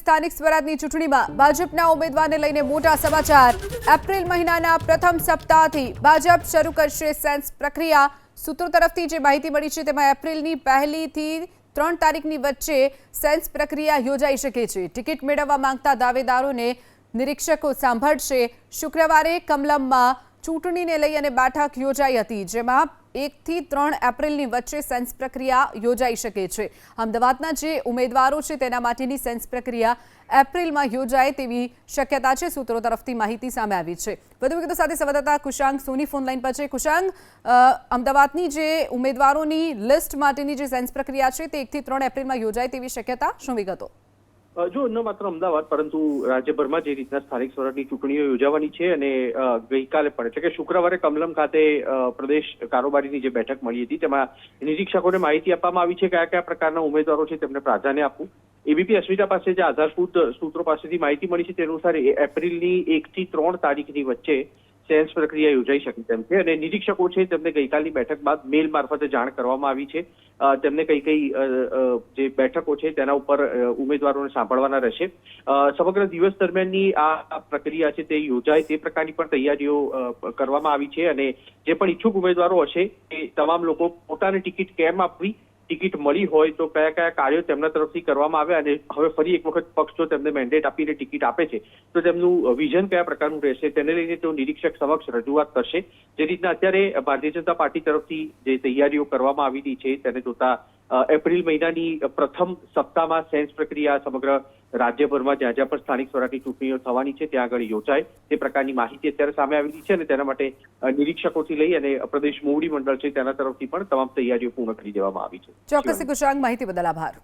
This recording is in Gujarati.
સ્થાનિક સ્વરાજની ચૂંટણીમાં ભાજપના ઉમેદવારને લઈને મોટા સમાચાર। એપ્રિલ મહિનાના પ્રથમ સપ્તાહથી ભાજપ શરૂ કરશે સેન્સ પ્રક્રિયા। સૂત્રો તરફથી જે માહિતી મળી છે તેમાં એપ્રિલની 1 થી 3 તારીખની વચ્ચે સેન્સ પ્રક્રિયા યોજાઈ શકે છે। ટિકિટ મેળવવા માંગતા દાવેદારોને નિરીક્ષકો સાંભળશે। શુક્રવારે કમલમમાં ચૂંટણીને લઈ અને બેઠક યોજાઈ હતી, જેમાં 1 થી 3 એપ્રિલની વચ્ચે સેન્સ પ્રક્રિયા યોજાઈ શકે છે। અમદાવાદના જે ઉમેદવારો છે તેના માટેની સેન્સ પ્રક્રિયા એપ્રિલમાં યોજાય તેવી શક્યતા છે। સૂત્રો તરફથી માહિતી સામે આવી છે। વધુ વિગતો સાથે સંવાદદાતા કુશાંગ સોની ફોન લાઈન પર છે। કુશાંગ, અમદાવાદની જે ઉમેદવારોની લિસ્ટ માટેની જે સેન્સ પ્રક્રિયા છે તે 1 થી 3 એપ્રિલમાં યોજાય તેવી શક્યતા, શું વિગતો? જો ન માત્ર અમદાવાદ પરંતુ રાજ્યભરમાં જે રીતના સ્થાનિક સ્વરાજની ચૂંટણીઓ યોજાવાની છે અને ગઈકાલે પણ એટલે કે શુક્રવારે કમલમ ખાતે પ્રદેશ કારોબારીની જે બેઠક મળી હતી તેમાં નિરીક્ષકોને માહિતી આપવામાં આવી છે કયા કયા પ્રકારના ઉમેદવારો છે તેમને પ્રાધાન્ય આપવું। એબીપી અસ્મિતા પાસે જે આધારભૂત સૂત્રો પાસેથી માહિતી મળી છે તે અનુસાર એપ્રિલની 1 થી 3 તારીખની વચ્ચે સેન્સ પ્રક્રિયા યોજાઈ શકે તેમ છે અને નિરીક્ષકો છે તેમને ગઈકાલની બેઠક બાદ મેલ મારફતે જાણ કરવામાં આવી છે। તેમને કઈ કઈ જે બેઠકો છે તેના ઉપર ઉમેદવારોને સાંભળવાના રહેશે। સમગ્ર દિવસ દરમિયાનની આ પ્રક્રિયા છે તે યોજાય તે પ્રકારની પણ તૈયારીઓ કરવામાં આવી છે અને જે પણ ઈચ્છુક ઉમેદવારો હશે એ તમામ લોકો પોતાની ટિકિટ કેમ આપવી, ટિકિટ મળી હોય તો કયા કયા કાર્યો તેમના તરફથી કરવામાં આવે અને હવે ફરી એક વખત પક્ષ જો તેમને મેન્ડેટ આપીને ટિકિટ આપે છે તો તેમનું વિઝન કયા પ્રકારનું રહેશે તેને લઈને તેઓ નિરીક્ષક સમક્ષ રજૂઆત કરશે। જે રીતના અત્યારે ભારતીય જનતા પાર્ટી તરફથી જે તૈયારીઓ કરવામાં આવેલી છે તેને જોતા એપ્રિલ મહિનાની પ્રથમ સપ્તાહમાં સેન્સ પ્રક્રિયા સમગ્ર રાજ્યભરમાં જ્યાં જ્યાં પણ સ્થાનિક સ્વરાજની ચૂંટણીઓ થવાની છે ત્યાં આગળ યોજાય તે પ્રકારની માહિતી અત્યારે સામે આવેલી છે અને તેના માટે નિરીક્ષકોથી લઈ અને પ્રદેશ મોવડી મંડળ છે તેના તરફથી પણ તમામ તૈયારીઓ પૂર્ણ કરી દેવામાં આવી છે। ચોક્કસ કુશાંગ, માહિતી બદલ આભાર।